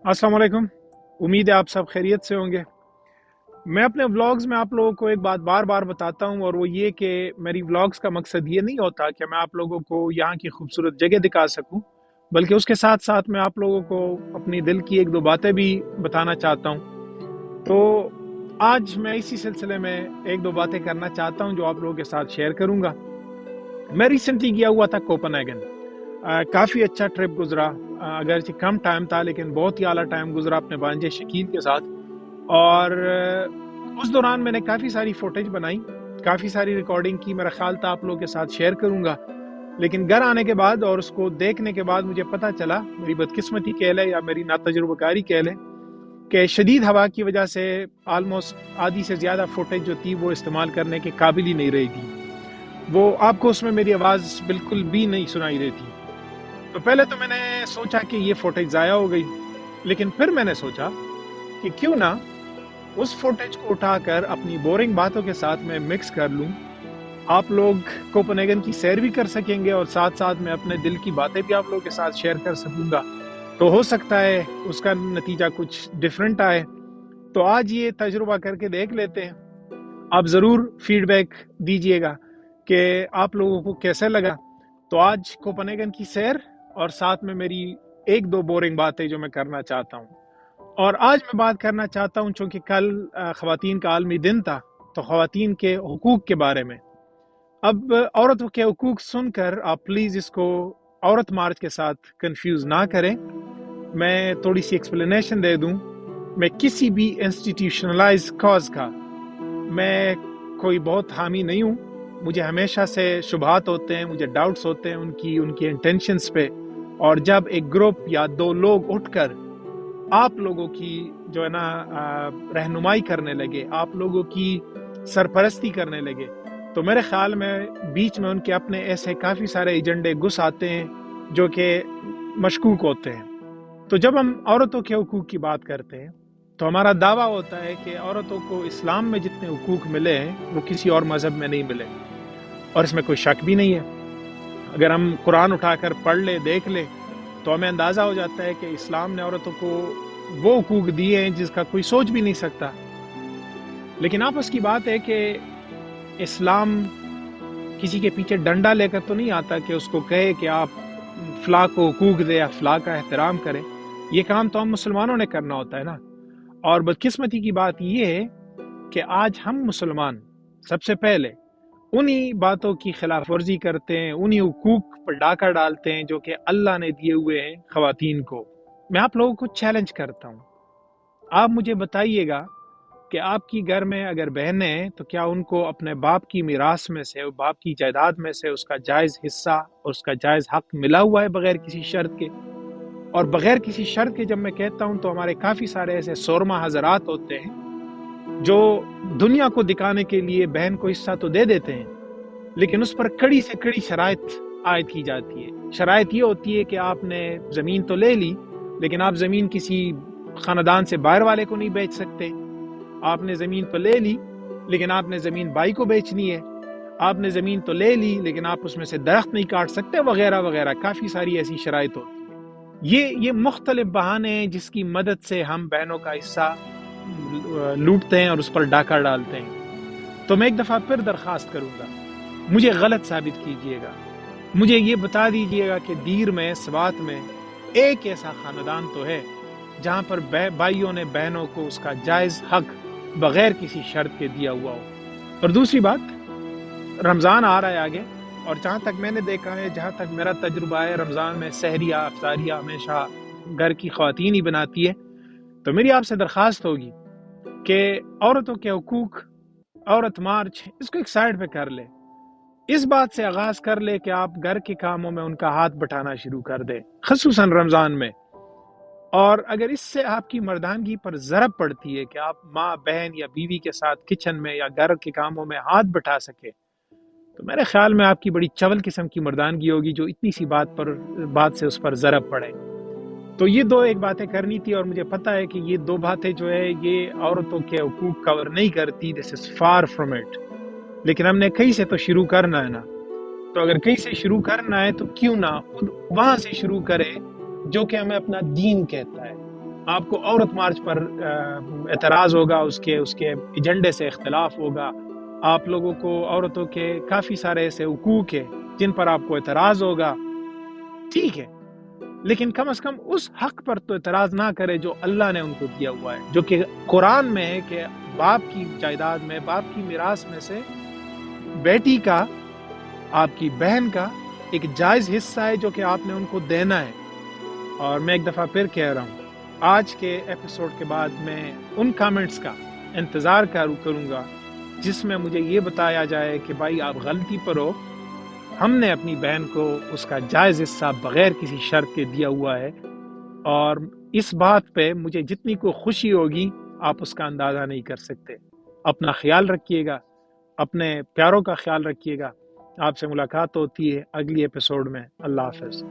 अस्सलाम वालेकुम। उम्मीद है आप सब खैरियत से होंगे। मैं अपने व्लॉग्स में आप लोगों को एक बात बार बार बताता हूँ, और वो ये कि मेरी व्लॉग्स का मकसद ये नहीं होता कि मैं आप लोगों को यहाँ की खूबसूरत जगह दिखा सकूँ, बल्कि उसके साथ साथ मैं आप लोगों को अपनी दिल की एक दो बातें भी बताना चाहता हूँ। तो आज मैं इसी सिलसिले में एक दो बातें करना चाहता हूँ जो आप लोगों के साथ शेयर करूँगा। मैं रिसेंटली गया हुआ था कोपेनहेगन। काफ़ी अच्छा ट्रिप गुजरा। अगरचे कम टाइम था लेकिन बहुत ही आला टाइम गुजरा अपने भांजे शकील के साथ। और उस दौरान मैंने काफ़ी सारी फुटेज बनाई, काफ़ी सारी रिकॉर्डिंग की। मेरा ख्याल था आप लोगों के साथ शेयर करूँगा, लेकिन घर आने के बाद और उसको देखने के बाद मुझे पता चला, मेरी बदकिस्मती कह लें या मेरी नातजुर्बकारी कह लें, कि शदीद हवा की वजह से आलमोस्ट आधी से ज़्यादा फुटेज जो थी वो इस्तेमाल करने के काबिल ही नहीं रही थी। वो आपको उसमें मेरी आवाज़ बिल्कुल भी नहीं सुनाई देती। तो पहले तो मैंने सोचा कि ये फुटेज ज़ाया हो गई, लेकिन फिर मैंने सोचा कि क्यों ना उस फुटेज को उठाकर अपनी बोरिंग बातों के साथ मैं मिक्स कर लूं। आप लोग कोपेनहेगन की सैर भी कर सकेंगे और साथ साथ मैं अपने दिल की बातें भी आप लोगों के साथ शेयर कर सकूंगा। तो हो सकता है उसका नतीजा कुछ डिफरेंट आए। तो आज ये तजुर्बा करके देख लेते हैं। आप ज़रूर फीडबैक दीजिएगा कि आप लोगों को कैसे लगा। तो आज कोपेनहेगन की सैर और साथ में मेरी एक दो बोरिंग बातें जो मैं करना चाहता हूँ। और आज मैं बात करना चाहता हूँ, चूँकि कल ख़वातीन का आलमी दिन था, तो ख़वातीन के हुकूक के बारे में। अब औरतों के हुकूक सुनकर आप प्लीज़ इसको औरत मार्च के साथ कंफ्यूज ना करें। मैं थोड़ी सी एक्सप्लेनेशन दे दूं। मैं किसी भी इंस्टीट्यूशनलाइज कॉज का मैं कोई बहुत हामी नहीं हूँ। मुझे हमेशा से शुबहात होते हैं, मुझे डाउट्स होते हैं उनकी इंटेंशंस पे। और जब एक ग्रुप या दो लोग उठकर आप लोगों की जो है ना रहनुमाई करने लगे, आप लोगों की सरपरस्ती करने लगे, तो मेरे ख्याल में बीच में उनके अपने ऐसे काफ़ी सारे एजेंडे घुस आते हैं जो कि मशकूक होते हैं। तो जब हम औरतों के हुकूक की बात करते हैं तो हमारा दावा होता है कि औरतों को इस्लाम में जितने हुकूक मिले हैं वो किसी और मज़हब में नहीं मिले, और इसमें कोई शक भी नहीं है। अगर हम कुरान उठाकर पढ़ ले, देख ले, तो हमें अंदाज़ा हो जाता है कि इस्लाम ने औरतों को वो हुकूक दिए हैं जिसका कोई सोच भी नहीं सकता। लेकिन आपस की बात है कि इस्लाम किसी के पीछे डंडा लेकर तो नहीं आता कि उसको कहे कि आप फ़लाँ को हुकूक दे या फ़लाँ का एहतराम करें। ये काम तो हम मुसलमानों ने करना होता है ना। और बदकिस्मती की बात ये है कि आज हम मुसलमान सबसे पहले उन्हीं बातों की खिलाफ वर्जी करते हैं, उन्हीं हुकूक पर डाका डालते हैं जो कि अल्लाह ने दिए हुए हैं ख़वातीन को। मैं आप लोगों को चैलेंज करता हूँ, आप मुझे बताइएगा कि आपकी घर में अगर बहनें हैं तो क्या उनको अपने बाप की मीरास में से, बाप की जायदाद में से उसका जायज़ हिस्सा और उसका जायज़ हक मिला हुआ है बगैर किसी शर्त के? और बगैर किसी शर्त के जब मैं कहता हूँ तो हमारे काफ़ी सारे ऐसे सोरमा हजरात होते हैं जो दुनिया को दिखाने के लिए बहन को हिस्सा तो दे देते हैं, लेकिन उस पर कड़ी से कड़ी शराइत आयद की जाती है। शराइत ये होती है कि आपने ज़मीन तो ले ली, लेकिन आप ज़मीन किसी ख़ानदान से बाहर वाले को नहीं बेच सकते। आपने ज़मीन तो ले ली, लेकिन आपने ज़मीन भाई को बेचनी है। आपने ज़मीन तो ले ली, लेकिन आप उसमें से दरख्त नहीं काट सकते, वगैरह वगैरह। काफ़ी सारी ऐसी शराइत होती है। ये मुख्तलिफ बहाने हैं जिसकी मदद से हम बहनों का हिस्सा लूटते हैं और उस पर डाका डालते हैं। तो मैं एक दफ़ा फिर दरख्वास्त करूँगा, मुझे गलत साबित कीजिएगा। मुझे ये बता दीजिएगा कि दीर में, सवात में एक ऐसा ख़ानदान तो है जहाँ पर भाइयों ने बहनों को उसका जायज़ हक बग़ैर किसी शर्त के दिया हुआ हो। और दूसरी बात, रमज़ान आ रहा है आगे, और जहाँ तक मैंने देखा है, जहाँ तक मेरा तजुर्बा है, रमज़ान में सहरिया अफ्तारिया हमेशा घर की ख़वातीन ही बनाती है। तो मेरी आपसे दरख्वास्त होगी कि औरतों के हुकूक, औरत मार्च, इसको एक साइड पे कर ले। इस बात से आगाज़ कर ले कि आप घर के कामों में उनका हाथ बटाना शुरू कर दें, ख़ुसूसन रमज़ान में। और अगर इससे आपकी मर्दानगी पर ज़रब पड़ती है कि आप माँ, बहन या बीवी के साथ किचन में या घर के कामों में हाथ बटा सके, तो मेरे ख्याल में आपकी बड़ी चवल किस्म की मर्दानगी होगी जो इतनी सी बात से उस पर ज़रब पड़े। तो ये दो एक बातें करनी थी, और मुझे पता है कि ये दो बातें जो है ये औरतों के हुकूक कवर नहीं करती, this is far from it. लेकिन हमने कहीं से तो शुरू करना है ना। تو اگر کہیں سے شروع کرنا ہے تو کیوں نہ وہاں سے شروع کرے جو کہ ہمیں اپنا دین کہتا ہے. آپ کو عورت مارچ پر اعتراض ہوگا، اس کے ایجنڈے سے اختلاف ہوگا. آپ لوگوں کو عورتوں کے کافی سارے ایسے حقوق ہیں جن پر آپ کو اعتراض ہوگا، ٹھیک ہے، لیکن کم از کم اس حق پر تو اعتراض نہ کرے جو اللہ نے ان کو دیا ہوا ہے، جو کہ قرآن میں ہے کہ باپ کی جائیداد میں، باپ کی میراث میں سے بیٹی کا، آپ کی بہن کا ایک جائز حصہ ہے جو کہ آپ نے ان کو دینا ہے. اور میں ایک دفعہ پھر کہہ رہا ہوں، آج کے ایپیسوڈ کے بعد میں ان کامنٹس کا انتظار کروں گا جس میں مجھے یہ بتایا جائے کہ بھائی آپ غلطی پر ہو، ہم نے اپنی بہن کو اس کا جائز حصہ بغیر کسی شرط کے دیا ہوا ہے. اور اس بات پہ مجھے جتنی کو خوشی ہوگی آپ اس کا اندازہ نہیں کر سکتے. اپنا خیال رکھیے گا، اپنے پیاروں کا خیال رکھیے گا. آپ سے ملاقات ہوتی ہے اگلی ایپیسوڈ میں. اللہ حافظ.